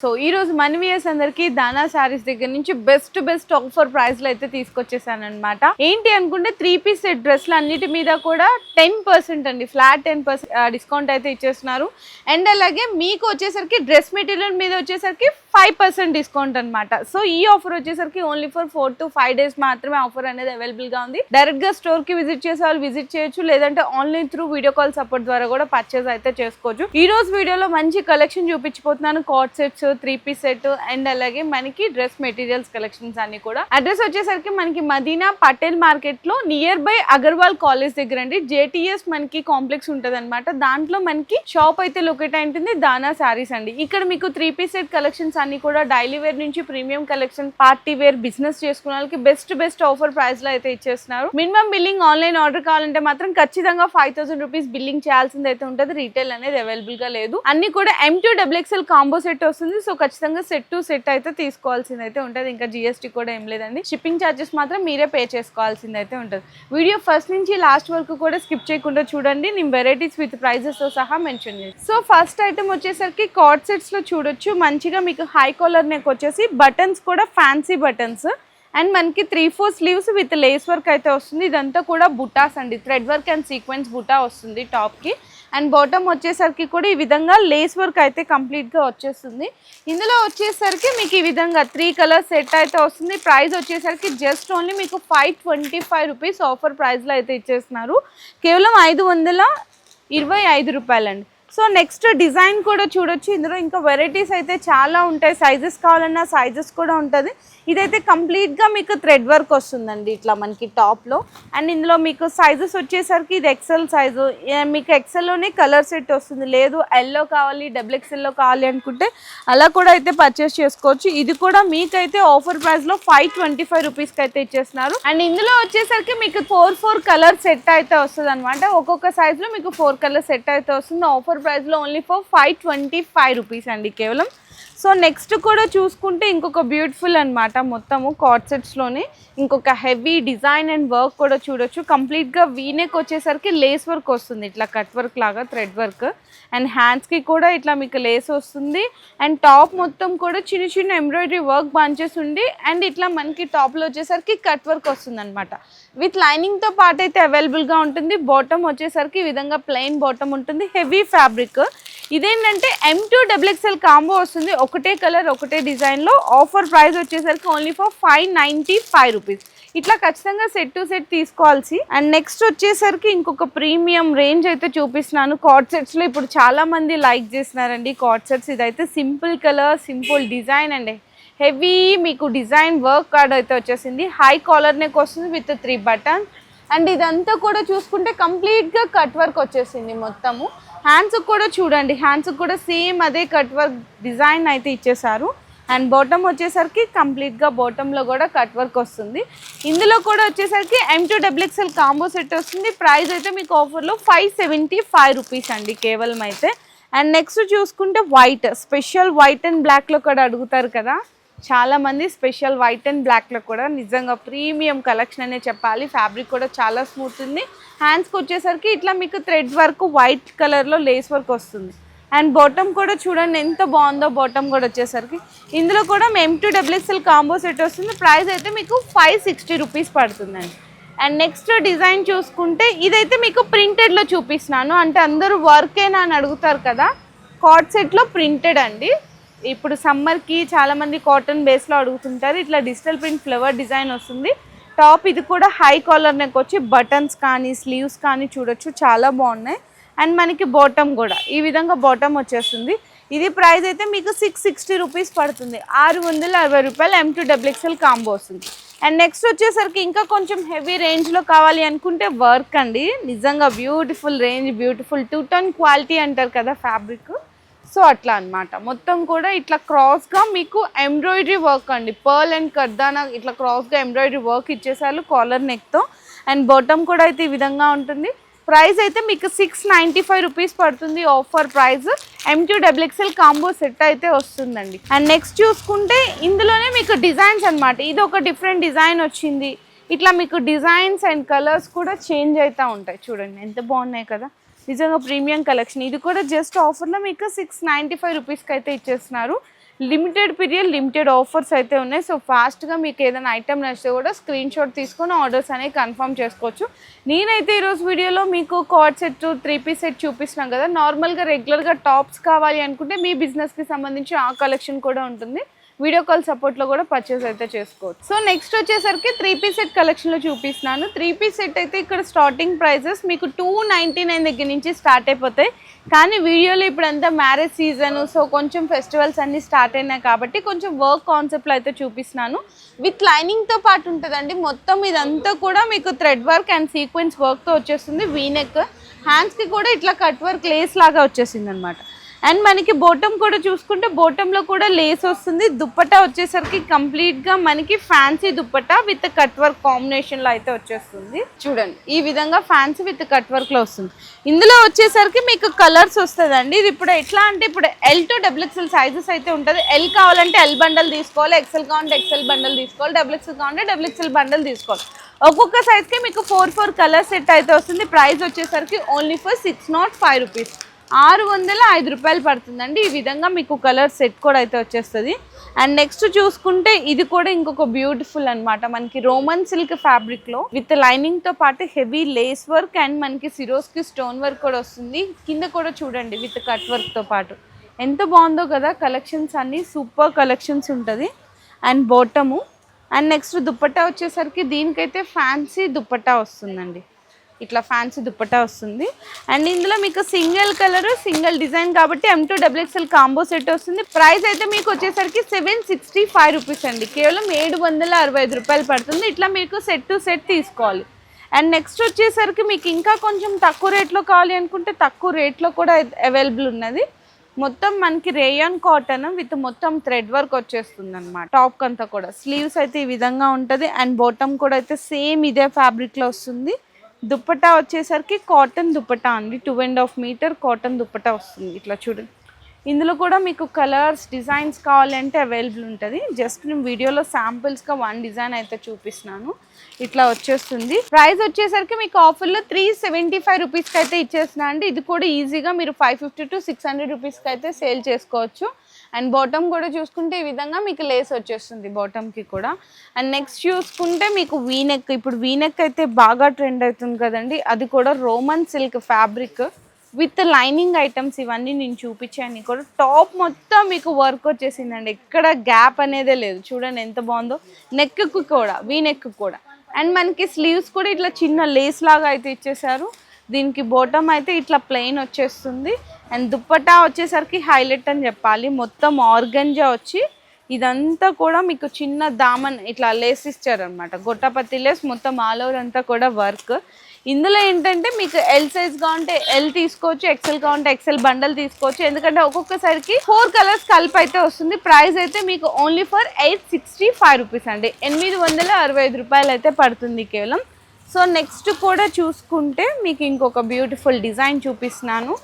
So ఈ రోజు మన వ్యూయర్స్ అందరికి దానా సారీస్ దగ్గర నుంచి బెస్ట్ ఆఫర్ ప్రైస్ లో అయితే తీసుకొచ్చేసాను అనమాట. ఏంటి అనుకుంటే 3 పీస్ సెట్ డ్రెస్లు అన్నిటి మీద కూడా 10% అండి, ఫ్లాట్ 10% డిస్కౌంట్ అయితే ఇచ్చేస్తున్నారు. అండ్ అలాగే మీకు వచ్చేసరికి డ్రెస్ మెటీరియల్ మీద వచ్చేసరికి 5% డిస్కౌంట్ అనమాట. సో ఈ ఆఫర్ వచ్చేసరికి ఓన్లీ ఫర్ 4 to 5 days మాత్రమే ఆఫర్ అనేది అవైలబుల్ గా ఉంది. డైరెక్ట్ గా స్టోర్ కి విజిట్ చేసే వాళ్ళు విజిట్ చేయొచ్చు, లేదంటే online through video call support ద్వారా కూడా పర్చేస్ అయితే చేసుకోవచ్చు. ఈ రోజు వీడియోలో మంచి కలెక్షన్ చూపించిపోతున్నాను. Cord sets, 3 piece set and అలాగే మనకి డ్రెస్ మెటీరియల్స్ కలెక్షన్స్ అన్ని కూడా. అడ్రస్ వచ్చేసరికి మనకి మదీనా పటేల్ మార్కెట్ లో నియర్ బై అగర్వాల్ కాలేజ్ దగ్గర అండి. JTS మనకి కాంప్లెక్స్ ఉంటది అనమాట. దాంట్లో మనకి షాప్ అయితే లొకేట్ అయి ఉంటుంది, దానా సారీస్ అండి. ఇక్కడ మీకు 3 పీస్ సెట్ కలెక్షన్స్ అన్ని కూడా డైలీ వేర్ నుంచి premium collection, party wear, business చేసుకునే వాళ్ళకి బెస్ట్ ఆఫర్ ప్రైస్ లో అయితే ఇచ్చేస్తున్నారు. మినిమం బిల్లింగ్ ఆన్లైన్ ఆర్డర్ కావాలంటే మాత్రం ఖచ్చితంగా 5000 రూపీస్ బిల్లింగ్ చేయాల్సింది అయితే ఉంటుంది. రీటైల్ అనేది అవైలబుల్ గా లేదు. అన్ని కూడా M2XXL కాంబో సెట్ వస్తుంది. సో ఖచ్చితంగా సెట్ టు సెట్ అయితే తీసుకోవాల్సింది అయితే ఉంటుంది. ఇంకా GST కూడా ఏం లేదండి. షిప్పింగ్ ఛార్జెస్ మాత్రం మీరే పే చేసుకోవాల్సింది అయితే ఉంటుంది. వీడియో ఫస్ట్ నుంచి లాస్ట్ వరకు కూడా స్కిప్ చేయకుండా చూడండి. నేను వెరైటీస్ విత్ ప్రైజెస్ తో సహా మెన్షన్ చేస్తాను. సో ఫస్ట్ ఐటమ్ వచ్చేసరికి కార్డ్ సెట్స్ లో చూడొచ్చు. మంచిగా మీకు హై కాలర్ నెక్ వచ్చేసి బటన్స్ కూడా ఫ్యాన్సీ బటన్స్ అండ్ మనకి 3/4 స్లీవ్స్ విత్ లేస్ వర్క్ అయితే వస్తుంది. ఇదంతా కూడా బుటాస్ అండి, థ్రెడ్ వర్క్ అండ్ సీక్వెన్స్ బుటా వస్తుంది టాప్ కి. అండ్ బాటమ్ వచ్చేసరికి కూడా ఈ విధంగా లేస్ వర్క్ అయితే కంప్లీట్ గా వచ్చేస్తుంది. ఇందులో వచ్చేసరికి మీకు ఈ విధంగా 3 కలర్ సెట్ అయితే వస్తుంది. ప్రైస్ వచ్చేసరికి జస్ట్ ఓన్లీ మీకు 525 రూపీస్ ఆఫర్ ప్రైస్ లో అయితే ఇచ్చేస్తున్నారు. కేవలం 525 రూపాయలండి. సో నెక్స్ట్ డిజైన్ కూడా చూడొచ్చు. ఇందులో ఇంకా వెరైటీస్ అయితే చాలా ఉంటాయి. సైజెస్ కావాలన్నా సైజెస్ కూడా ఉంటుంది. ఇదైతే కంప్లీట్గా మీకు థ్రెడ్ వర్క్ వస్తుందండి ఇట్లా మనకి టాప్లో. అండ్ ఇందులో మీకు సైజెస్ వచ్చేసరికి ఇది XL సైజు, మీకు XLలోనే కలర్ సెట్ వస్తుంది. లేదు ఎల్లో కావాలి, XXLలో కావాలి అనుకుంటే అలా కూడా అయితే పర్చేస్ చేసుకోవచ్చు. ఇది కూడా మీకైతే ఆఫర్ ప్రైస్లో 525 రూపీస్కి అయితే ఇచ్చేస్తున్నారు. అండ్ ఇందులో వచ్చేసరికి మీకు 4 కలర్ సెట్ అయితే వస్తుంది అనమాట. ఒక్కొక్క సైజులో మీకు 4 కలర్ సెట్ అయితే వస్తుంది. ఆఫర్ ప్రైస్లో ఓన్లీ ఫర్ 525 రూపీస్ అండి కేవలం. సో నెక్స్ట్ కూడా చూసుకుంటే ఇంకొక బ్యూటిఫుల్ అనమాట, మొత్తము కార్డ్ సెట్స్లోనే ఇంకొక హెవీ డిజైన్ అండ్ వర్క్ కూడా చూడొచ్చు. కంప్లీట్గా వీనెక్ వచ్చేసరికి లేస్ వర్క్ వస్తుంది, ఇట్లా కట్ వర్క్ లాగా థ్రెడ్ వర్క్. అండ్ హ్యాండ్స్కి కూడా ఇట్లా మీకు లేస్ వస్తుంది. అండ్ టాప్ మొత్తం కూడా చిన్న ఎంబ్రాయిడరీ వర్క్ బంచెస్ ఉండి అండ్ ఇట్లా మనకి టాప్లో వచ్చేసరికి కట్ వర్క్ వస్తుంది అనమాట. విత్ లైనింగ్తో పాటు అయితే అవైలబుల్గా ఉంటుంది. బాటమ్ వచ్చేసరికి ఈ విధంగా ప్లెయిన్ బాటమ్ ఉంటుంది, హెవీ ఫ్యాబ్రిక్. ఇదేంటంటే M2XXL కాంబో వస్తుంది. ఒకటే కలర్ ఒకటే డిజైన్లో. ఆఫర్ ప్రైస్ వచ్చేసరికి ఓన్లీ ఫర్ 595 రూపీస్. ఇట్లా ఖచ్చితంగా సెట్ టు సెట్ తీసుకోవాల్సి. అండ్ నెక్స్ట్ వచ్చేసరికి ఇంకొక ప్రీమియం రేంజ్ అయితే చూపిస్తున్నాను. కార్డ్ సెట్స్లో ఇప్పుడు చాలా మంది లైక్ చేస్తున్నారండి కార్డ్ సెట్స్. ఇదైతే సింపుల్ కలర్, సింపుల్ డిజైన్ అండి, హెవీ మీకు డిజైన్ వర్క్ కార్డ్ అయితే వచ్చేసింది. హై కాలర్ నెక్ వస్తుంది విత్ 3 బటన్. అండ్ ఇదంతా కూడా చూసుకుంటే కంప్లీట్గా కట్ వర్క్ వచ్చేసింది మొత్తము. హ్యాండ్స్కి కూడా చూడండి, హ్యాండ్స్కి కూడా సేమ్ అదే కట్ వర్క్ డిజైన్ అయితే ఇచ్చేసారు. అండ్ బాటమ్ వచ్చేసరికి కంప్లీట్గా బాటంలో కూడా కట్ వర్క్ వస్తుంది. ఇందులో కూడా వచ్చేసరికి M2XXL కాంబో సెట్ వస్తుంది. ప్రైస్ అయితే మీకు ఆఫర్లో 575 రూపీస్ అండి కేవలం అయితే. అండ్ నెక్స్ట్ చూసుకుంటే వైట్, స్పెషల్ వైట్ అండ్ బ్లాక్లో కూడా అడుగుతారు కదా చాలా మంది. స్పెషల్ వైట్ అండ్ బ్లాక్లో కూడా నిజంగా ప్రీమియం కలెక్షన్ అనే చెప్పాలి. ఫ్యాబ్రిక్ కూడా చాలా స్మూత్ ఉంది. హ్యాండ్స్కి వచ్చేసరికి ఇట్లా మీకు థ్రెడ్ వర్క్ వైట్ కలర్లో లేస్ వర్క్ వస్తుంది. అండ్ బాటమ్ కూడా చూడండి ఎంత బాగుందో. బాటమ్ కూడా వచ్చేసరికి ఇందులో కూడా M2XXL కాంబో సెట్ వస్తుంది. ప్రైస్ అయితే మీకు 560 రూపీస్ పడుతుందండి. అండ్ నెక్స్ట్ డిజైన్ చూసుకుంటే ఇదైతే మీకు ప్రింటెడ్లో చూపిస్తున్నాను. అంటే అందరూ వర్కేనా అని అడుగుతారు కదా, కార్డ్ సెట్లో ప్రింటెడ్ అండి. ఇప్పుడు సమ్మర్కి చాలామంది కాటన్ బేస్లో అడుగుతుంటారు. ఇట్లా డిజిటల్ ప్రింట్ ఫ్లవర్ డిజైన్ వస్తుంది. టాప్ ఇది కూడా హై కాలర్ నెక్ వచ్చి బటన్స్ కానీ స్లీవ్స్ కానీ చూడొచ్చు, చాలా బాగున్నాయి. అండ్ మనకి బాటమ్ కూడా ఈ విధంగా బాటమ్ వచ్చేస్తుంది. ఇది ప్రైస్ అయితే మీకు 660 రూపీస్ పడుతుంది. 660 రూపాయలు M2XXL కాంబో వస్తుంది. అండ్ నెక్స్ట్ వచ్చేసరికి ఇంకా కొంచెం హెవీ రేంజ్లో కావాలి అనుకుంటే వర్క్ అండి. నిజంగా బ్యూటిఫుల్ రేంజ్, బ్యూటిఫుల్ 2 టన్ క్వాలిటీ అంటారు కదా ఫ్యాబ్రిక్. సో అట్లా అనమాట. మొత్తం కూడా ఇట్లా క్రాస్గా మీకు ఎంబ్రాయిడరీ వర్క్ అండి, పర్ల్ అండ్ కర్దానా ఇట్లా క్రాస్గా ఎంబ్రాయిడరీ వర్క్ ఇచ్చేసారు కాలర్ నెక్తో. అండ్ బాటమ్ కూడా అయితే ఈ విధంగా ఉంటుంది. ప్రైస్ అయితే మీకు 695 రూపీస్ పడుతుంది. Offer price M2XXL combo set అయితే వస్తుందండి. అండ్ నెక్స్ట్ చూసుకుంటే ఇందులోనే మీకు డిజైన్స్ అనమాట. ఇది ఒక డిఫరెంట్ డిజైన్ వచ్చింది. ఇట్లా మీకు డిజైన్స్ అండ్ కలర్స్ కూడా చేంజ్ అవుతూ ఉంటాయి. చూడండి ఎంత బాగున్నాయి కదా, నిజంగా ప్రీమియం కలెక్షన్. ఇది కూడా జస్ట్ ఆఫర్లో మీకు 695 రూపీస్కి అయితే ఇచ్చేస్తున్నారు. లిమిటెడ్ పీరియడ్ లిమిటెడ్ ఆఫర్స్ అయితే ఉన్నాయి. సో ఫాస్ట్గా మీకు ఏదైనా ఐటమ్ నచ్చితే కూడా స్క్రీన్ షాట్ తీసుకొని ఆర్డర్స్ అనేవి కన్ఫర్మ్ చేసుకోవచ్చు. నేనైతే ఈరోజు వీడియోలో మీకు కార్డ్ సెట్ 3-piece సెట్ చూపిస్తున్నాను కదా. నార్మల్గా రెగ్యులర్గా టాప్స్ కావాలి అనుకుంటే మీ బిజినెస్కి సంబంధించి ఆ కలెక్షన్ కూడా ఉంటుంది. వీడియో కాల్ సపోర్ట్లో కూడా పర్చేస్ అయితే చేసుకోవచ్చు. సో నెక్స్ట్ వచ్చేసరికి 3-piece సెట్ కలెక్షన్లో చూపిస్తున్నాను. 3-piece సెట్ అయితే ఇక్కడ స్టార్టింగ్ ప్రైజెస్ మీకు 299 దగ్గర నుంచి స్టార్ట్ అయిపోతాయి. కానీ వీడియోలో ఇప్పుడంతా మ్యారేజ్ సీజన్, సో కొంచెం ఫెస్టివల్స్ అన్నీ స్టార్ట్ అయినాయి కాబట్టి కొంచెం వర్క్ కాన్సెప్ట్లో అయితే చూపిస్తున్నాను. విత్ లైనింగ్తో పాటు ఉంటుందండి. మొత్తం ఇదంతా కూడా మీకు థ్రెడ్ వర్క్ అండ్ సీక్వెన్స్ వర్క్తో వచ్చేస్తుంది. వీనెక్ హ్యాండ్స్కి కూడా ఇట్లా కట్ వర్క్ లేస్ లాగా వచ్చేసింది అనమాట. అండ్ మనకి బోటమ్ కూడా చూసుకుంటే బోటంలో కూడా లేస్ వస్తుంది. దుప్పట్టా వచ్చేసరికి కంప్లీట్గా మనకి fancy dupatta with cut work కాంబినేషన్లో అయితే వచ్చేస్తుంది. చూడండి ఈ విధంగా ఫ్యాన్సీ విత్ కట్ వర్క్లో వస్తుంది. ఇందులో వచ్చేసరికి మీకు కలర్స్ వస్తుందండి. ఇది ఇప్పుడు ఎట్లా అంటే ఇప్పుడు L to XXL సైజెస్ అయితే ఉంటుంది. ఎల్ కావాలంటే ఎల్ బండల్ తీసుకోవాలి, ఎక్సెల్ కావాలంటే ఎక్సెల్ బండల్ తీసుకోవాలి, XXL కావాలంటే XXL బండల్ తీసుకోవాలి. ఒక్కొక్క సైజ్కి మీకు 4 కలర్ సెట్ అయితే వస్తుంది. ప్రైస్ వచ్చేసరికి ఓన్లీ ఫర్ 605 రూపీస్, 605 రూపాయలు పడుతుందండి. ఈ విధంగా మీకు కలర్ సెట్ కూడా అయితే వచ్చేస్తుంది. అండ్ నెక్స్ట్ చూసుకుంటే ఇది కూడా ఇంకొక బ్యూటిఫుల్ అనమాట. మనకి రోమన్ సిల్క్ ఫ్యాబ్రిక్లో విత్ లైనింగ్తో పాటు హెవీ లేస్ వర్క్ అండ్ మనకి సిరోస్కి స్టోన్ వర్క్ కూడా వస్తుంది. కింద కూడా చూడండి విత్ కట్ వర్క్తో పాటు ఎంత బాగుందో కదా. కలెక్షన్స్ అన్నీ సూపర్ కలెక్షన్స్ ఉంటుంది. And bottom and next dupatta వచ్చేసరికి దీనికైతే ఫ్యాన్సీ దుప్పట్టా వస్తుందండి. ఇట్లా ఫ్యాన్సీ దుప్పట్టా వస్తుంది. అండ్ ఇందులో మీకు సింగిల్ కలర్ సింగిల్ డిజైన్ కాబట్టి M to XXL combo set వస్తుంది. ప్రైస్ అయితే మీకు వచ్చేసరికి 765 రూపీస్ అండి. కేవలం 765 రూపాయలు పడుతుంది. ఇట్లా మీకు సెట్ టు సెట్ తీసుకోవాలి. అండ్ నెక్స్ట్ వచ్చేసరికి మీకు ఇంకా కొంచెం తక్కువ రేట్లో కావాలి అనుకుంటే తక్కువ రేట్లో కూడా అవైలబుల్ ఉన్నది. మొత్తం మనకి రేయాన్ కాటన్ విత్ మొత్తం థ్రెడ్ వర్క్ వచ్చేస్తుంది అనమాట. టాప్ అంతా కూడా స్లీవ్స్ అయితే ఈ విధంగా ఉంటుంది. అండ్ బాటమ్ కూడా అయితే సేమ్ ఇదే ఫ్యాబ్రిక్లో వస్తుంది. దుప్పట్టా వచ్చేసరికి కాటన్ దుప్పట్టా అండి. 2.5 మీటర్ కాటన్ దుప్పట్టా వస్తుంది. ఇట్లా చూడండి. ఇందులో కూడా మీకు కలర్స్ డిజైన్స్ కావాలంటే అవైలబుల్ ఉంటుంది. జస్ట్ నేను వీడియోలో శాంపిల్స్గా 1 డిజైన్ అయితే చూపిస్తున్నాను. ఇట్లా వచ్చేస్తుంది. ప్రైస్ వచ్చేసరికి మీకు ఆఫర్లో 375 రూపీస్కి అయితే ఇచ్చేస్తున్నా అండి. ఇది కూడా ఈజీగా మీరు 550 to 600 రూపీస్కి అయితే సేల్ చేసుకోవచ్చు. అండ్ బాటమ్ కూడా చూసుకుంటే ఈ విధంగా మీకు లేస్ వచ్చేస్తుంది బాటమ్కి కూడా. అండ్ నెక్స్ట్ చూసుకుంటే మీకు వీనెక్. ఇప్పుడు వీనెక్ అయితే బాగా ట్రెండ్ అవుతుంది కదండి. అది కూడా Roman silk fabric with lining items ఇవన్నీ నేను చూపించాను కూడా. టాప్ మొత్తం మీకు వర్క్ వచ్చేసిందండి. ఎక్కడ గ్యాప్ అనేదే లేదు. చూడండి ఎంత బాగుందో. నెక్కి కూడా వీనెక్ కూడా. అండ్ మనకి స్లీవ్స్ కూడా ఇట్లా చిన్న లేస్ లాగా అయితే ఇచ్చేసారు. దీనికి బాటమ్ అయితే ఇట్లా ప్లెయిన్ వచ్చేస్తుంది. అండ్ దుప్పట్టా వచ్చేసరికి హైలైట్ అని చెప్పాలి. మొత్తం ఆర్గంజా వచ్చి ఇదంతా కూడా మీకు చిన్న దామన్ ఇట్లా లేస్ ఇచ్చారనమాట. గొట్టపత్తి లేస్ మొత్తం ఆల్ ఓవర్ అంతా కూడా వర్క్. ఇందులో ఏంటంటే మీకు ఎల్ సైజ్ కావాలంటే ఎల్ తీసుకోవచ్చు, ఎక్సెల్ కావాలంటే ఎక్సెల్ బండల్ తీసుకోవచ్చు. ఎందుకంటే ఒక్కొక్కసారికి 4 కలర్స్ కలిపి అయితే వస్తుంది. ప్రైస్ అయితే మీకు ఓన్లీ ఫర్ 865 రూపీస్ అండి. 865 రూపాయలు అయితే పడుతుంది కేవలం. సో నెక్స్ట్ కూడా చూసుకుంటే మీకు ఇంకొక బ్యూటిఫుల్ డిజైన్ చూపిస్తున్నాను.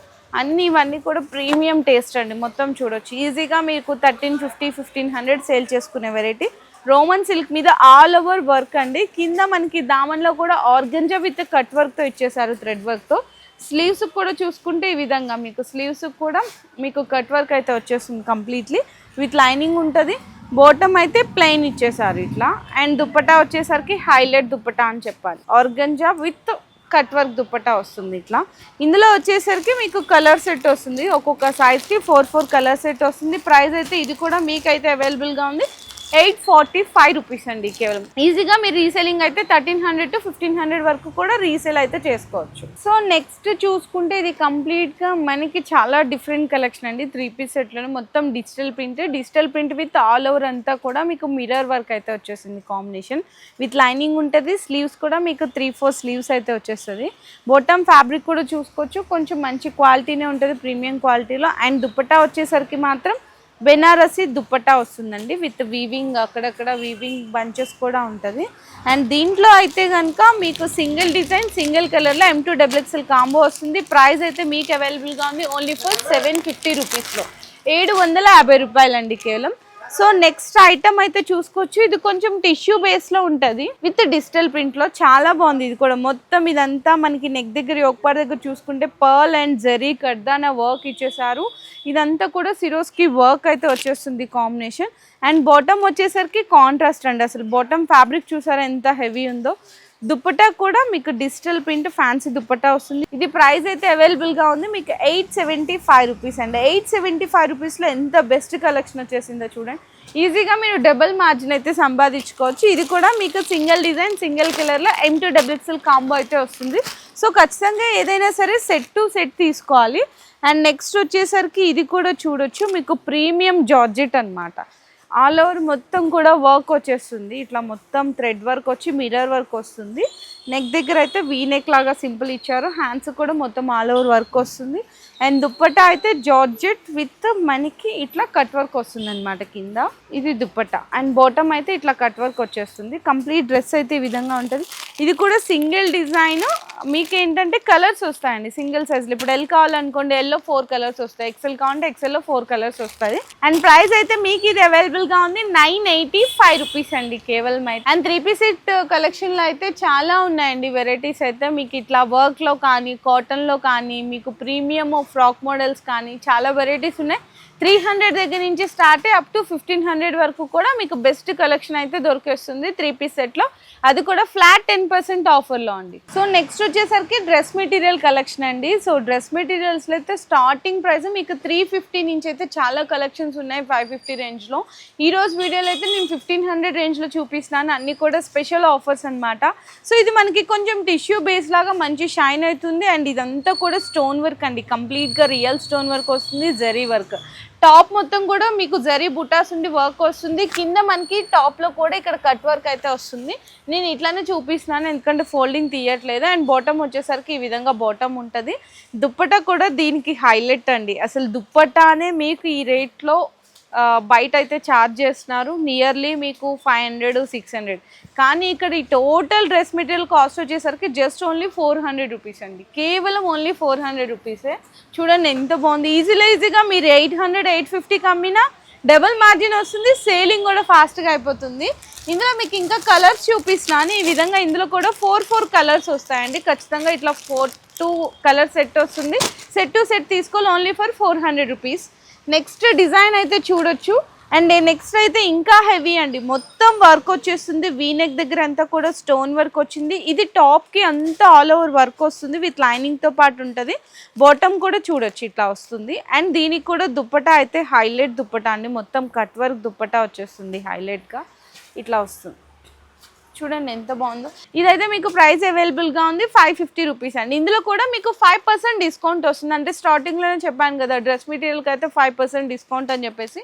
ఇవన్నీ కూడా ప్రీమియం టేస్ట్ అండి. మొత్తం చూడొచ్చు ఈజీగా మీకు 1350, 1500 సేల్ చేసుకునే వెరైటీ. రోమన్ సిల్క్ మీద ఆల్ ఓవర్ వర్క్ అండి. కింద మనకి దామన్లో కూడా ఆర్గంజా విత్ కట్ వర్క్తో ఇచ్చేసారు థ్రెడ్ వర్క్తో. స్లీవ్స్ కూడా చూసుకుంటే ఈ విధంగా మీకు స్లీవ్స్ కూడా మీకు కట్ వర్క్ అయితే వచ్చేస్తుంది కంప్లీట్లీ విత్ లైనింగ్ ఉంటుంది. బాటమ్ అయితే ప్లెయిన్ ఇచ్చేసారు ఇట్లా. అండ్ దుప్పట్టా వచ్చేసరికి హైలైట్ దుప్పట్టా అని చెప్పాలి. Organza with cut work dupatta వస్తుంది ఇట్లా. ఇందులో వచ్చేసరికి మీకు కలర్ సెట్ వస్తుంది. ఒక్కొక్క సైజ్కి 4 కలర్ సెట్ వస్తుంది. ప్రైస్ అయితే ఇది కూడా మీకైతే అవైలబుల్గా ఉంది 845 రూపీస్ అండి కేవలం. ఈజీగా మీరు రీసేలింగ్ అయితే 1300 to 1500 వరకు కూడా రీసేల్ అయితే చేసుకోవచ్చు. సో నెక్స్ట్ చూసుకుంటే ఇది కంప్లీట్గా మనకి చాలా డిఫరెంట్ కలెక్షన్ అండి. 3-piece సెట్లో మొత్తం digital print with all over అంతా కూడా మీకు మిర్రర్ వర్క్ అయితే వచ్చేసింది. కాంబినేషన్ విత్ లైనింగ్ ఉంటుంది. స్లీవ్స్ కూడా మీకు 3-4 స్లీవ్స్ అయితే వచ్చేస్తుంది. బాటమ్ ఫ్యాబ్రిక్ కూడా చూసుకోవచ్చు. కొంచెం మంచి క్వాలిటీనే ఉంటుంది, ప్రీమియం క్వాలిటీలో. అండ్ దుప్పట్టా వచ్చేసరికి మాత్రం బెనారసి దుప్పట్టా వస్తుందండి విత్ వీవింగ్, అక్కడక్కడ వీవింగ్ బంచెస్ కూడా ఉంటుంది. అండ్ దీంట్లో అయితే కనుక మీకు సింగిల్ డిజైన్ సింగిల్ కలర్లో M to XXL కాంబో వస్తుంది. ప్రైస్ అయితే మీకు అవైలబుల్గా ఉంది ఓన్లీ ఫర్ 750 రూపీస్లో, 750 రూపాయలు అండి కేవలం. సో నెక్స్ట్ ఐటమ్ అయితే చూసుకోవచ్చు. ఇది కొంచెం టిష్యూ బేస్ లో ఉంటది విత్ డిజిటల్ ప్రింట్ లో, చాలా బాగుంది. ఇది కూడా మొత్తం ఇదంతా మనకి నెక్ దగ్గర యోగపార్ దగ్గర చూసుకుంటే పర్ల్ అండ్ జరీ కడ్దానా వర్క్ ఇచ్చేసారు. ఇదంతా కూడా సిరోస్ కి వర్క్ అయితే వచ్చేస్తుంది కాంబినేషన్. అండ్ బాటమ్ వచ్చేసరికి కాంట్రాస్ట్ అండి. అసలు బాటమ్ ఫ్యాబ్రిక్ చూసారా ఎంత హెవీ ఉందో. దుప్పటా కూడా మీకు డిజిటల్ ప్రింట్ ఫ్యాన్సీ దుప్పటా వస్తుంది. ఇది ప్రైస్ అయితే అవైలబుల్ గా ఉంది మీకు 875 రూపీస్ అండి. 875 రూపీస్ లో ఎంత బెస్ట్ కలెక్షన్ వచ్చేసిందో చూడండి. ఈజీగా మీరు డబుల్ మార్జిన్ అయితే సంపాదించుకోవచ్చు. ఇది కూడా మీకు సింగిల్ డిజైన్ సింగిల్ కలర్ లో M2XXL కాంబో అయితే వస్తుంది. సో ఖచ్చితంగా ఏదైనా సరే సెట్ టు సెట్ తీసుకోవాలి. అండ్ నెక్స్ట్ వచ్చేసరికి ఇది కూడా చూడొచ్చు, మీకు ప్రీమియం జార్జెట్ అన్నమాట. ఆల్ ఓవర్ మొత్తం కూడా వర్క్ వచ్చేస్తుంది. ఇట్లా మొత్తం థ్రెడ్ వర్క్ వచ్చి మిర్రర్ వర్క్ వస్తుంది. నెక్ దగ్గర అయితే వీ నెక్ లాగా సింపుల్ ఇచ్చారు. హ్యాండ్స్ కూడా మొత్తం ఆల్ ఓవర్ వర్క్ వస్తుంది. అండ్ దుప్పట్టా అయితే జార్జెట్ విత్ మనకి ఇట్లా కట్ వర్క్ వస్తుంది అనమాట కింద. ఇది దుప్పట్టా. అండ్ బాటమ్ అయితే ఇట్లా కట్ వర్క్ వచ్చేస్తుంది. కంప్లీట్ డ్రెస్ అయితే ఈ విధంగా ఉంటుంది. ఇది కూడా సింగిల్ డిజైన్. మీకు ఏంటంటే కలర్స్ వస్తాయండి సింగిల్ సైజ్లో. ఇప్పుడు ఎల్ కావాలనుకోండి ఎల్లో 4 కలర్స్ వస్తాయి, ఎక్సెల్ కావాలంటే ఎక్సెల్లో 4 కలర్స్ వస్తాయి. అండ్ ప్రైస్ అయితే మీకు ఇది అవైలబుల్ గా ఉంది 985 రూపీస్ అండి కేవలం అయితే. అండ్ 3 సెట్ కలెక్షన్ లో అయితే చాలా ఉన్నాయండి వెరైటీస్ అయితే. మీకు ఇట్లా వర్క్ లో కానీ కాటన్ లో కానీ మీకు ప్రీమియం ఫ్రాక్ మోడల్స్ కానీ చాలా వెరైటీస్ ఉన్నాయి. 300 దగ్గర నుంచి స్టార్ట్ అప్ టు 1500 వరకు కూడా మీకు బెస్ట్ కలెక్షన్ అయితే దొరికేస్తుంది 3 సెట్ లో. అది కూడా ఫ్లాట్ 10% ఆఫర్లో అండి. సో నెక్స్ట్ వచ్చేసరికి డ్రెస్ మెటీరియల్ కలెక్షన్ అండి. సో డ్రెస్ మెటీరియల్స్లో అయితే స్టార్టింగ్ ప్రైస్ మీకు 350 నుంచి అయితే చాలా కలెక్షన్స్ ఉన్నాయి 550 రేంజ్లో. ఈరోజు వీడియోలో అయితే నేను 1500 రేంజ్లో చూపిస్తున్నాను. అన్నీ కూడా స్పెషల్ ఆఫర్స్ అనమాట. సో ఇది మనకి కొంచెం టిష్యూ బేస్ లాగా మంచి షైన్ అవుతుంది. అండ్ ఇదంతా కూడా స్టోన్ వర్క్ అండి. కంప్లీట్గా రియల్ స్టోన్ వర్క్ వస్తుంది, జరీ వర్క్. టాప్ మొత్తం కూడా మీకు జరీ బుటాస్ ఉండి వర్క్ వస్తుంది. కింద మనకి టాప్లో కూడా ఇక్కడ కట్ వర్క్ అయితే వస్తుంది. నేను ఇట్లానే చూపిస్తున్నాను ఎందుకంటే ఫోల్డింగ్ తీయట్లేదు. అండ్ బాటమ్ వచ్చేసరికి ఈ విధంగా బాటమ్ ఉంటుంది. దుప్పటా కూడా దీనికి హైలైట్ అండి. అసలు దుప్పటానే మీకు ఈ రేట్లో బయట అయితే ఛార్జ్ చేస్తున్నారు నియర్లీ మీకు 500-600. కానీ ఇక్కడ ఈ టోటల్ డ్రెస్ మెటీరియల్ కాస్ట్ వచ్చేసరికి జస్ట్ ఓన్లీ 400 రూపీస్ అండి. కేవలం ఓన్లీ 400 రూపీసే. చూడండి ఎంత బాగుంది. ఈజీగా మీరు 800-850 అమ్మినా డబుల్ మార్జిన్ వస్తుంది. సేలింగ్ కూడా ఫాస్ట్గా అయిపోతుంది. ఇందులో మీకు ఇంకా కలర్స్ చూపిస్తున్నాను. ఈ విధంగా ఇందులో కూడా 4 కలర్స్ వస్తాయండి. ఖచ్చితంగా ఇట్లా 4 కలర్ సెట్ వస్తుంది. సెట్ టు సెట్ తీసుకోవాలి only for 400 rupees. Next design అయితే చూడొచ్చు. అండ్ నెక్స్ట్ అయితే ఇంకా హెవీ అండి. మొత్తం వర్క్ వచ్చేస్తుంది. వీనెక్ దగ్గర అంతా కూడా స్టోన్ వర్క్ వచ్చింది. ఇది టాప్కి అంతా ఆల్ ఓవర్ వర్క్ వస్తుంది విత్ లైనింగ్తో పాటు ఉంటుంది. బాటమ్ కూడా చూడొచ్చు ఇట్లా వస్తుంది. అండ్ దీనికి కూడా దుప్పటా అయితే హైలైట్ దుప్పటా అండి. మొత్తం కట్ వర్క్ దుప్పటా వచ్చేస్తుంది హైలైట్గా ఇట్లా వస్తుంది. చూడండి ఎంత బాగుందో. ఇదైతే మీకు ప్రైస్ అవైలబుల్గా ఉంది 550 రూపీస్ అండి. ఇందులో కూడా మీకు 5% డిస్కౌంట్ వస్తుంది. అంటే స్టార్టింగ్లోనే చెప్పాను కదా డ్రెస్ మెటీరియల్కి అయితే 5% డిస్కౌంట్ అని చెప్పేసి.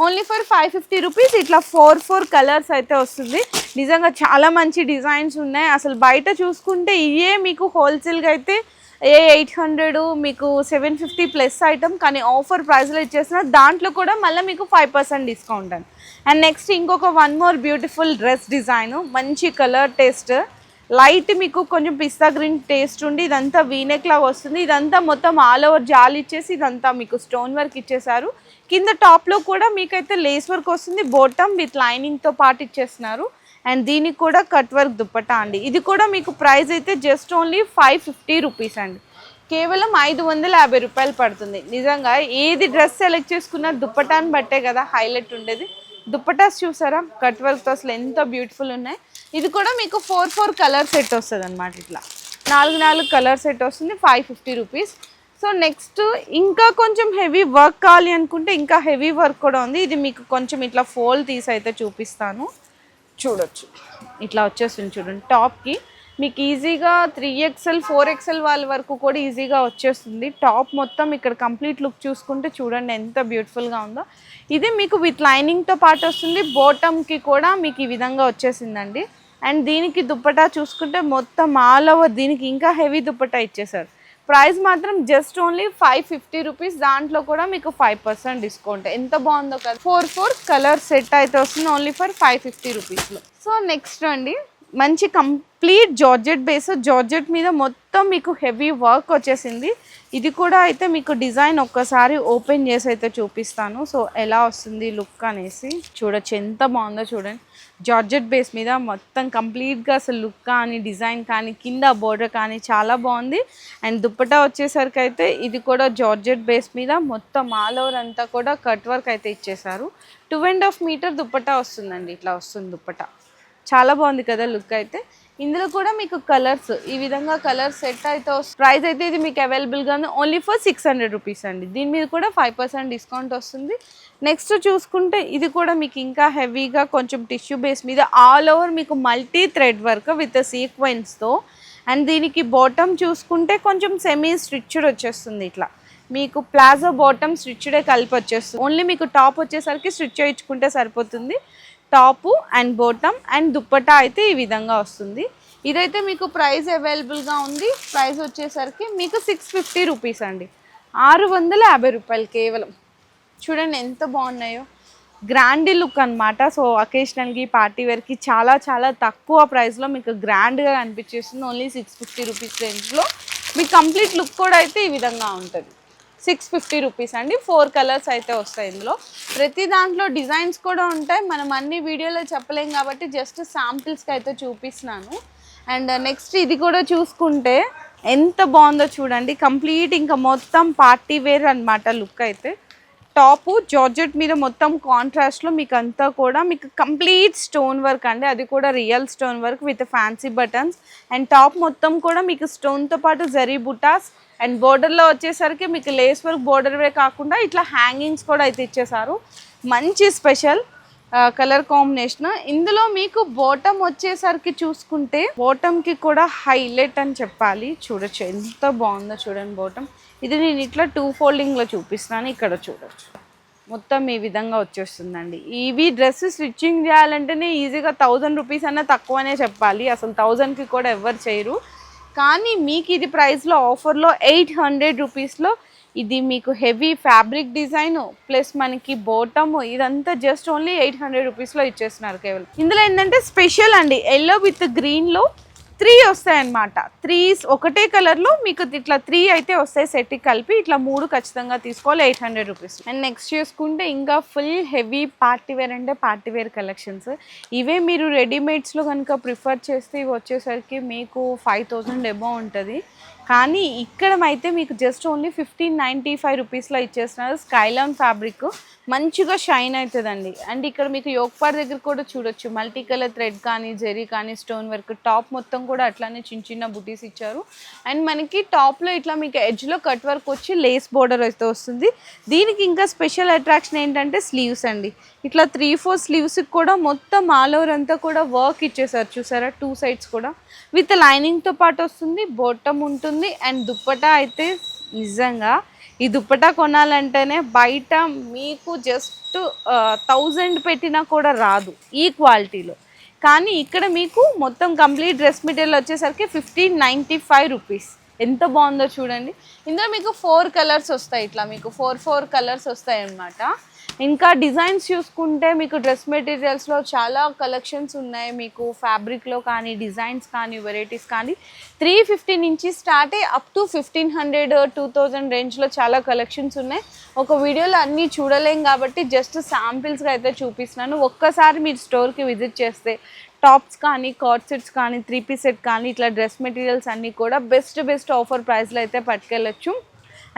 ఓన్లీ ఫర్ 550 రూపీస్ ఇట్లా 4 కలర్స్ అయితే వస్తుంది. నిజంగా చాలా మంచి డిజైన్స్ ఉన్నాయి. అసలు బయట చూసుకుంటే ఇవే మీకు హోల్సేల్గా అయితే 800 మీకు 750 ప్లస్ ఐటమ్. కానీ ఆఫర్ ప్రైస్లో ఇచ్చేసిన దాంట్లో కూడా మళ్ళీ మీకు 5% డిస్కౌంట్ అని. అండ్ నెక్స్ట్ ఇంకొక 1 మోర్ బ్యూటిఫుల్ డ్రెస్ డిజైన్. మంచి కలర్ టేస్ట్ లైట్ మీకు కొంచెం పిస్తా గ్రీన్ టేస్ట్ ఉండి ఇదంతా వీనెక్ లాగా వస్తుంది. ఇదంతా మొత్తం ఆల్ ఓవర్ జాల్ ఇచ్చేసి ఇదంతా మీకు స్టోన్ వర్క్ ఇచ్చేసారు. కింద టాప్లో కూడా మీకైతే లేస్ వర్క్ వస్తుంది. బాటమ్ విత్ లైనింగ్తో పాటు ఇచ్చేస్తున్నారు. అండ్ దీనికి కూడా కట్ వర్క్ దుప్పటా అండి. ఇది కూడా మీకు ప్రైస్ అయితే జస్ట్ ఓన్లీ 550 రూపీస్ అండి. కేవలం 550 రూపాయలు పడుతుంది. నిజంగా ఏది డ్రెస్ సెలెక్ట్ చేసుకున్న దుప్పటాన్ని బట్టే కదా హైలైట్ ఉండేది. దుప్పటాస్ చూసారా కట్ వర్క్తో అసలు ఎంత బ్యూటిఫుల్ ఉన్నాయి. ఇది కూడా మీకు 4 కలర్ సెట్ వస్తుంది అనమాట. ఇట్లా 4 కలర్ సెట్ వస్తుంది 550 రూపీస్. సో నెక్స్ట్ ఇంకా కొంచెం హెవీ వర్క్ కావాలి అనుకుంటే ఇంకా హెవీ వర్క్ కూడా ఉంది. ఇది మీకు కొంచెం ఇట్లా ఫోల్డ్ తీసి అయితే చూపిస్తాను. చూడొచ్చు ఇట్లా వచ్చేస్తుంది. చూడండి టాప్కి మీకు ఈజీగా 3XL 4XL వాళ్ళ వరకు కూడా ఈజీగా వచ్చేస్తుంది. టాప్ మొత్తం ఇక్కడ కంప్లీట్ లుక్ చూసుకుంటే చూడండి ఎంత బ్యూటిఫుల్గా ఉందో. ఇది మీకు విత్ లైనింగ్తో పాటు వస్తుంది. బాటమ్కి కూడా మీకు ఈ విధంగా వచ్చేసిందండి. అండ్ దీనికి దుప్పటా చూసుకుంటే మొత్తం ఆల్ ఓవర్ దీనికి ఇంకా హెవీ దుప్పటా ఇచ్చేసారు. ప్రైస్ మాత్రం జస్ట్ ఓన్లీ 550 రూపీస్. దాంట్లో కూడా మీకు 5% డిస్కౌంట్. ఎంత బాగుందో కదా. 4 కలర్ సెట్ అయితే వస్తుంది ఓన్లీ ఫర్ 550 రూపీస్లో. సో నెక్స్ట్ అండి మంచి కంప్లీట్ జార్జెట్ బేస్, జార్జెట్ మీద మొత్తం మీకు హెవీ వర్క్ వచ్చేసింది. ఇది కూడా అయితే మీకు డిజైన్ ఒక్కసారి ఓపెన్ చేసి అయితే చూపిస్తాను. సో ఎలా వస్తుంది లుక్ అనేసి చూడొచ్చు, ఎంత బాగుందో చూడండి. జార్జెట్ బేస్ మీద మొత్తం కంప్లీట్గా అసలు లుక్ కానీ డిజైన్ కానీ కింద బోర్డర్ కానీ చాలా బాగుంది. అండ్ దుప్పటా వచ్చేసరికి అయితే ఇది కూడా జార్జెట్ బేస్ మీద మొత్తం ఆల్ ఓవర్ అంతా కూడా కట్ వర్క్ అయితే ఇచ్చేసారు. 2.5 మీటర్ దుప్పటా వస్తుందండి, ఇట్లా వస్తుంది దుప్పటా. చాలా బాగుంది కదా లుక్ అయితే. ఇందులో కూడా మీకు కలర్స్ ఈ విధంగా కలర్ సెట్ అయితే వస్తుంది. ప్రైస్ అయితే ఇది మీకు అవైలబుల్గా ఉంది ఓన్లీ ఫర్ 600 రూపీస్ అండి. దీని మీద కూడా 5% డిస్కౌంట్ వస్తుంది. నెక్స్ట్ చూసుకుంటే ఇది కూడా మీకు ఇంకా హెవీగా కొంచెం టిష్యూ బేస్ మీద ఆల్ ఓవర్ మీకు మల్టీ థ్రెడ్ వర్క్ విత్ సీక్వెన్స్తో. అండ్ దీనికి బాటమ్ చూసుకుంటే కొంచెం సెమీ స్టిచ్డ్ వచ్చేస్తుంది. ఇట్లా మీకు ప్లాజో బాటమ్ స్టిచ్డే కలిపి వచ్చేస్తుంది. ఓన్లీ మీకు టాప్ వచ్చేసరికి స్టిచ్ చేయించుకుంటే సరిపోతుంది. Top and bottom and dupatta అయితే ఈ విధంగా వస్తుంది. ఇదైతే మీకు ప్రైస్ అవైలబుల్గా ఉంది. ప్రైస్ వచ్చేసరికి మీకు 650 రూపీస్ అండి, 650 రూపాయలు కేవలం. చూడండి ఎంత బాగున్నాయో, గ్రాండ్ లుక్ అనమాట. సో అకేషనల్కి పార్టీ వేర్కి చాలా చాలా తక్కువ ప్రైస్లో మీకు గ్రాండ్గా కనిపించేస్తుంది. ఓన్లీ 650 రూపీస్ రేంజ్లో మీకు కంప్లీట్ లుక్ కూడా అయితే ఈ విధంగా ఉంటుంది. 650 రూపీస్ అండి. 4 కలర్స్ అయితే వస్తాయి ఇందులో. ప్రతి దాంట్లో డిజైన్స్ కూడా ఉంటాయి. మనం అన్ని వీడియోలో చెప్పలేం కాబట్టి జస్ట్ శాంపిల్స్కి అయితే చూపిస్తున్నాను. అండ్ నెక్స్ట్ ఇది కూడా చూసుకుంటే ఎంత బాగుందో చూడండి. కంప్లీట్ ఇంకా మొత్తం పార్టీ వేర్ అనమాట లుక్ అయితే. టాపు జార్జెట్ మీద మొత్తం కాంట్రాస్ట్లో మీకు అంతా కూడా మీకు కంప్లీట్ స్టోన్ వర్క్ అండి, అది కూడా real stone work with fancy buttons. And top మొత్తం కూడా మీకు స్టోన్తో పాటు జరీ బుటాస్ అండ్ బోర్డర్లో వచ్చేసరికి మీకు లేస్ వర్క్ బోర్డర్వే కాకుండా ఇట్లా హ్యాంగింగ్స్ కూడా అయితే ఇచ్చేసారు. మంచి స్పెషల్ కలర్ కాంబినేషన్. ఇందులో మీకు బాటమ్ వచ్చేసరికి చూసుకుంటే బాటమ్కి కూడా హైలైట్ అని చెప్పాలి. చూడొచ్చు ఎంత బాగుందో చూడండి బాటమ్. ఇది నేను ఇట్లా 2 ఫోల్డింగ్లో చూపిస్తున్నాను. ఇక్కడ చూడొచ్చు మొత్తం ఈ విధంగా వచ్చేస్తుందండి. ఇవి డ్రెస్ స్టిచ్చింగ్ చేయాలంటేనే ఈజీగా 1000 రూపీస్ అన్నా తక్కువనే చెప్పాలి. అసలు 1000కి కూడా ఎవరు చేయరు. కానీ మీకు ఇది ప్రైస్లో ఆఫర్లో 800 రూపీస్లో ఇది మీకు హెవీ ఫ్యాబ్రిక్ డిజైన్ ప్లస్ మనకి బాటమ్ ఇదంతా జస్ట్ ఓన్లీ 800 రూపీస్లో ఇచ్చేస్తున్నారు కేవలం. ఇందులో ఏంటంటే స్పెషల్ అండి, ఎల్లో విత్ గ్రీన్లో 3 వస్తాయన్నమాట. 3 ఒకటే కలర్లో మీకు ఇట్లా 3 అయితే వస్తాయి సెట్కి కలిపి. ఇట్లా 3 ఖచ్చితంగా తీసుకోవాలి 800 రూపీస్. అండ్ నెక్స్ట్ చూసుకుంటే ఇంకా ఫుల్ హెవీ పార్టీ వేర్ అంటే పార్టీ వేర్ కలెక్షన్స్. ఇవే మీరు రెడీమేడ్స్లో కనుక ప్రిఫర్ చేస్తే ఇవి వచ్చేసరికి మీకు 5000 అబౌవ్ ఉంటుంది. కానీ ఇక్కడ అయితే మీకు జస్ట్ ఓన్లీ 1595 రూపీస్లో ఇచ్చేస్తున్నారు. స్కైలాన్ ఫ్యాబ్రిక్ మంచిగా షైన్ అవుతుందండి. అండ్ ఇక్కడ మీకు యోక్ పార్ట్ దగ్గర కూడా చూడొచ్చు మల్టీ కలర్ థ్రెడ్ కానీ జెరీ కానీ స్టోన్ వర్క్. టాప్ మొత్తం కూడా అట్లానే చిన్న చిన్న బుటీస్ ఇచ్చారు. అండ్ మనకి టాప్లో ఇట్లా మీకు ఎడ్జ్లో కట్ వర్క్ వచ్చి లేస్ బోర్డర్ అయితే వస్తుంది. దీనికి ఇంకా స్పెషల్ అట్రాక్షన్ ఏంటంటే స్లీవ్స్ అండి. ఇట్లా 3-4 స్లీవ్స్కి కూడా మొత్తం ఆల్ ఓవర్ అంతా కూడా వర్క్ ఇచ్చేసారు చూసారా. 2 సైడ్స్ కూడా విత్ లైనింగ్తో పాటు వస్తుంది, బాటమ్ ఉంటుంది. అండ్ దుప్పటా అయితే నిజంగా ఈ దుప్పటా కొనాలంటేనే బయట మీకు జస్ట్ 1000 పెట్టినా కూడా రాదు ఈ క్వాలిటీలో. కానీ ఇక్కడ మీకు మొత్తం కంప్లీట్ డ్రెస్ మెటీరియల్ వచ్చేసరికి 1595 రూపీస్. ఎంత బాగుందో చూడండి. ఇందులో మీకు 4 కలర్స్ వస్తాయి. ఇట్లా మీకు 4 కలర్స్ వస్తాయి అన్నమాట. ఇంకా డిజైన్స్ చూసుకుంటే మీకు డ్రెస్ మెటీరియల్స్లో చాలా కలెక్షన్స్ ఉన్నాయి. మీకు ఫ్యాబ్రిక్లో కానీ డిజైన్స్ కానీ వెరైటీస్ కానీ 350 నుంచి స్టార్ట్ అయ్యి అప్ టు 1500-2000 రేంజ్లో చాలా కలెక్షన్స్ ఉన్నాయి. ఒక వీడియోలో అన్నీ చూడలేం కాబట్టి జస్ట్ శాంపిల్స్గా అయితే చూపిస్తున్నాను. ఒక్కసారి మీరు స్టోర్కి విజిట్ చేస్తే టాప్స్ కానీ కార్డ్ సెట్స్ కానీ 3 సెట్ కానీ ఇట్లా డ్రెస్ మెటీరియల్స్ అన్నీ కూడా బెస్ట్ ఆఫర్ ప్రైస్లో అయితే పట్టుకెళ్ళచ్చు.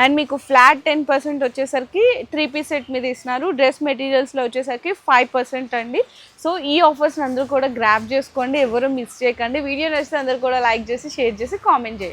అండ్ మీకు ఫ్లాట్ 10% వచ్చేసరికి 3 సెట్ మీద ఇస్తున్నారు. డ్రెస్ మెటీరియల్స్లో వచ్చేసరికి 5% అండి. సో ఈ ఆఫర్స్ అందరూ కూడా గ్రాప్ చేసుకోండి, ఎవరు మిస్ చేయకండి. వీడియో నచ్చితే అందరూ కూడా లైక్ చేసి షేర్ చేసి కామెంట్ చేయండి.